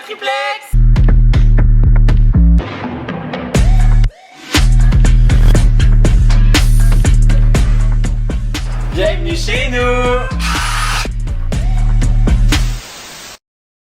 triplex! Bienvenue chez nous!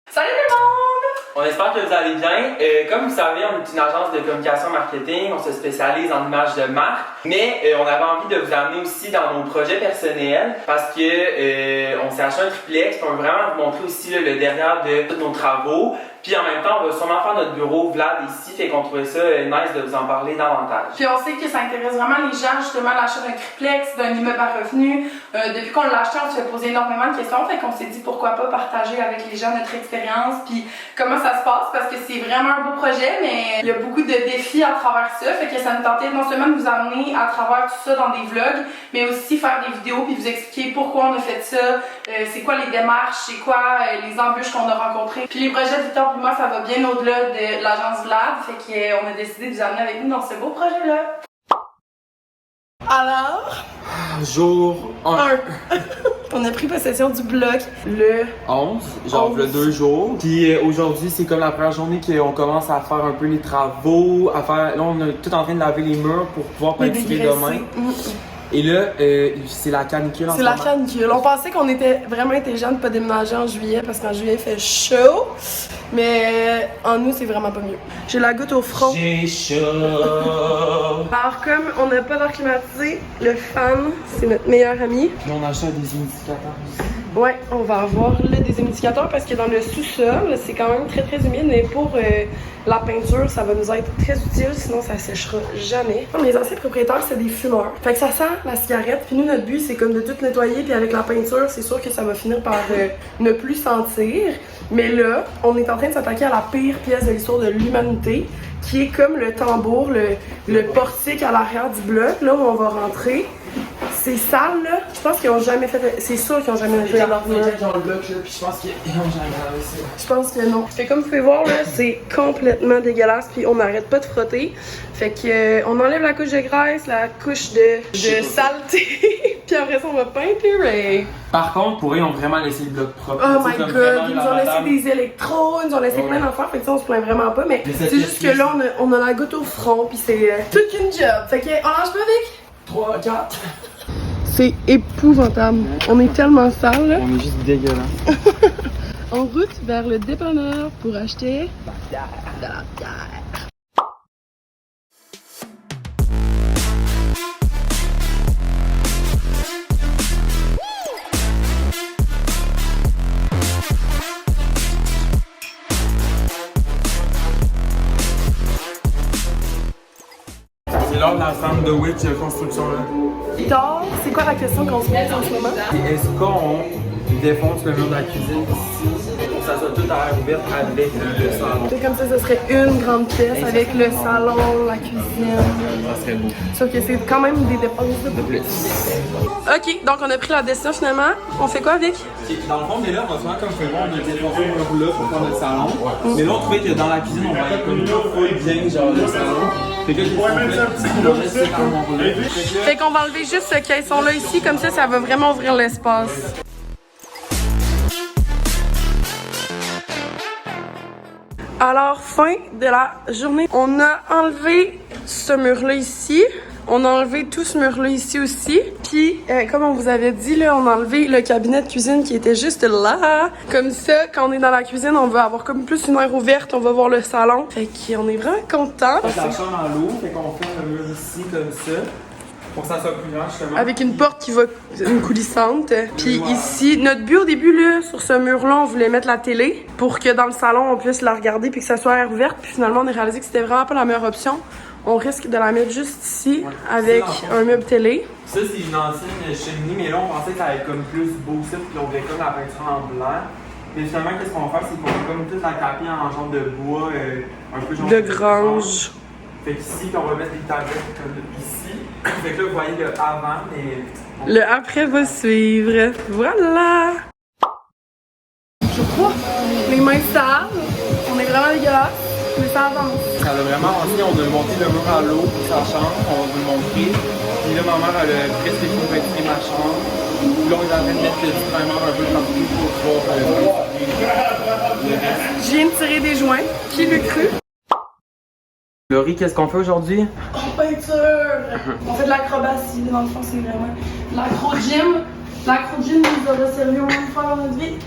Salut tout le monde! On espère que vous allez bien. Comme vous savez, on est une agence de communication marketing, on se spécialise en images de marque, mais on avait envie de vous amener aussi dans nos projets personnels parce que on s'est acheté un triplex, puis on veut vraiment vous montrer aussi là, le derrière de tous nos travaux. Puis en même temps, on va sûrement faire notre bureau Vlad ici, fait qu'on trouvait ça nice de vous en parler davantage. Puis on sait que ça intéresse vraiment les gens, justement, l'achat d'un triplex, d'un immeuble à revenus. Depuis qu'on l'a acheté, on se fait poser énormément de questions, fait qu'on s'est dit pourquoi pas partager avec les gens notre expérience, puis comment ça se passe, parce que c'est vraiment un beau projet, mais il y a beaucoup de défis à travers ça, fait que ça nous tentait non seulement de vous amener à travers tout ça dans des vlogs, mais aussi faire des vidéos, puis vous expliquer pourquoi on a fait ça, c'est quoi les démarches, c'est quoi les embûches qu'on a rencontrées. Puis les projets de Victor et moi, ça va bien au-delà de l'agence Vlad, fait qu'on a décidé de vous amener avec nous dans ce beau projet-là. Alors, Jour 1. on a pris possession du bloc le 11, genre le 2 jours. Puis aujourd'hui, c'est comme la première journée qu'on commence à faire un peu les travaux, à faire. Là, on est tout en train de laver les murs pour pouvoir peinturer demain. Et là, c'est la canicule en ce moment. C'est la canicule. On pensait qu'on était vraiment intelligent de pas déménager en juillet parce qu'en juillet il fait chaud. Mais en août, c'est vraiment pas mieux. J'ai la goutte au front. J'ai chaud. Alors, comme on n'a pas d'air climatisé, le fan, c'est notre meilleur ami. Puis on achète des humidificateurs aussi. Ouais, on va avoir là des humidificateurs parce que dans le sous-sol, c'est quand même très très humide, mais pour la peinture, ça va nous être très utile, sinon ça séchera jamais. Mes anciens propriétaires, c'est des fumeurs. Fait que ça sent la cigarette, puis nous, notre but, c'est comme de tout nettoyer, puis avec la peinture, c'est sûr que ça va finir par ne plus sentir. Mais là, on est en train de s'attaquer à la pire pièce de l'histoire de l'humanité, qui est comme le tambour, le portique à l'arrière du bloc, là où on va rentrer. C'est sale, là. Je pense qu'ils ont jamais fait. C'est sûr qu'ils ont jamais fait leur mur. Ils ont le bloc, là, puis je pense qu'ils ont jamais réussi. Je pense que non. Fait comme vous pouvez voir, là, c'est complètement dégueulasse, puis on n'arrête pas de frotter. Fait que on enlève la couche de graisse, la couche de saleté, puis après ça, on va peinturer. Par contre, pour eux, ils ont vraiment laissé le bloc propre. Oh my god, ils nous ont laissé des électros, ils nous ont laissé plein d'affaires, fait que ça, on se plaint vraiment pas, mais c'est juste que là, on a la goutte au front, puis c'est toute une job. Fait que, on lâche pas, Vic? 3, 4. C'est épouvantable. On est tellement sale, là. On est juste dégueulasse. En route vers le dépanneur pour acheter de la bière. C'est l'heure de la femme de Witch construction là. Victor, c'est quoi la question qu'on se pose en ce moment? Est-ce qu'on défonce le mur de la cuisine ici pour que ça soit tout à l'air ouverte avec le salon? C'est comme ça, ce serait une grande pièce avec le salon, la cuisine. Ça serait beau. Sauf que c'est quand même des dépenses de plus. Ok, donc on a pris la décision finalement. On fait quoi, Vic? Dans le fond, mais là, on va souvent comme fait voir, on a défoncé le mur là pour faire notre salon. Mais là, on trouvait que dans la cuisine, on voyait comme une fouille bien, genre le salon. Fait que là, j'ai Fait qu'on va enlever juste ce caisson-là ici, comme ça va vraiment ouvrir l'espace. Alors, fin de la journée, on a enlevé ce mur-là ici. On a enlevé tout ce mur-là ici aussi. Puis, comme on vous avait dit, là, on a enlevé le cabinet de cuisine qui était juste là. Comme ça, quand on est dans la cuisine, on va avoir comme plus une aire ouverte. On va voir le salon. Fait qu'on est vraiment contents. la chambre en l'eau, fait qu'on fait le mur ici comme ça. Pour que ça soit plus grand, justement. Avec une porte qui va, une coulissante. Puis ici, notre but au début, là, sur ce mur-là, on voulait mettre la télé pour que dans le salon, on puisse la regarder puis que ça soit air ouverte. Puis finalement, on a réalisé que c'était vraiment pas la meilleure option. On risque de la mettre juste ici, avec un meuble télé. Ça, c'est une ancienne cheminée, mais là, on pensait que ça allait être comme plus beau ça, puis on voulait comme la peinture en blanc. Mais finalement, qu'est-ce qu'on va faire, c'est qu'on va comme toute la taper en genre de bois, un peu genre de grange. Fait qu'ici, on va mettre des tablettes comme ici. Fait que là, vous voyez le avant, mais... Le après va suivre. Voilà! Je crois. Les mains sales. On est vraiment dégueulasse. Mais ça avance. Ça a vraiment avancé. On a monté le mur à l'eau pour sa chambre. On va vous le montrer. Puis là, ma mère, elle a presque tout peinturé ma chambre. Là, on est en train de mettre du primer un peu partout pour pouvoir le reste. Je viens de tirer des joints. Qui l'eût cru? Laurie, qu'est-ce qu'on fait aujourd'hui? En peinture! On fait de l'acrobatie, dans le fond, c'est vraiment l'acro-gym. L'acro-gym nous aura servi au moins une fois dans notre vie.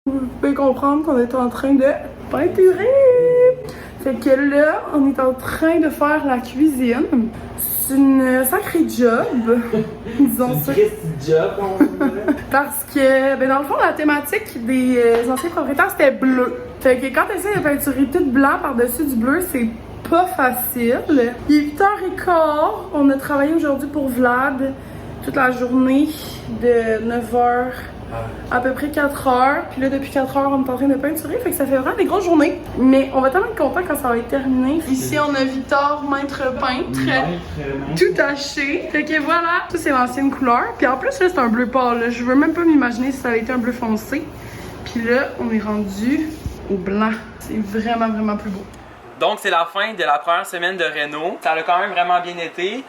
Vous pouvez comprendre qu'on est en train de peinturer! Fait que là, on est en train de faire la cuisine. C'est une sacrée job, disons ça. Job, Parce que, ben dans le fond, la thématique des anciens propriétaires, c'était bleu. Fait que quand tu essaies de peinturer tout blanc par-dessus du bleu, c'est pas facile. Il est 8h15. On a travaillé aujourd'hui pour Vlad toute la journée de 9h à peu près 4h. Puis là, depuis 4h, on est en train de peinturer. Fait que ça fait vraiment des grosses journées. Mais on va tellement être content quand ça va être terminé. Ici, on a Victor, maître peintre, tout taché. Fait que voilà, ça c'est l'ancienne couleur. Puis en plus, là, c'est un bleu pâle. Là. Je veux même pas m'imaginer si ça avait été un bleu foncé. Puis là, on est rendu au blanc. C'est vraiment, vraiment plus beau. Donc, c'est la fin de la première semaine de réno. Ça a quand même vraiment bien été,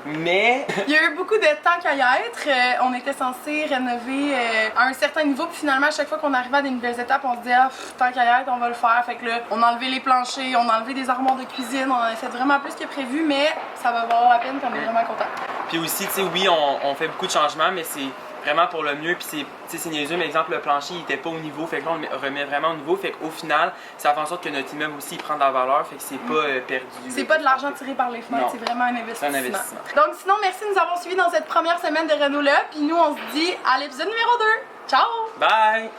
mais... Il y a eu beaucoup de temps qu'à y être. On était censé rénover à un certain niveau, puis finalement, à chaque fois qu'on arrivait à des nouvelles étapes, on se disait tant qu'à y être, on va le faire. Fait que là, on a enlevé les planchers, on a enlevé des armoires de cuisine, on a fait vraiment plus que prévu, mais ça va valoir la peine, puis on est vraiment contents. Puis aussi, tu sais, oui, on fait beaucoup de changements, mais c'est vraiment pour le mieux. Puis c'est niaiseux, mais exemple, le plancher, il était pas au niveau. Fait que là, on le remet vraiment au niveau. Fait qu'au final, ça fait en sorte que notre immeuble aussi, il prend de la valeur. Fait que c'est pas perdu. C'est pas de l'argent tiré par les fenêtres, c'est vraiment un investissement. C'est un investissement. Donc sinon, merci de nous avoir suivis dans cette première semaine de réno-là. Puis nous, on se dit à l'épisode numéro 2. Ciao! Bye!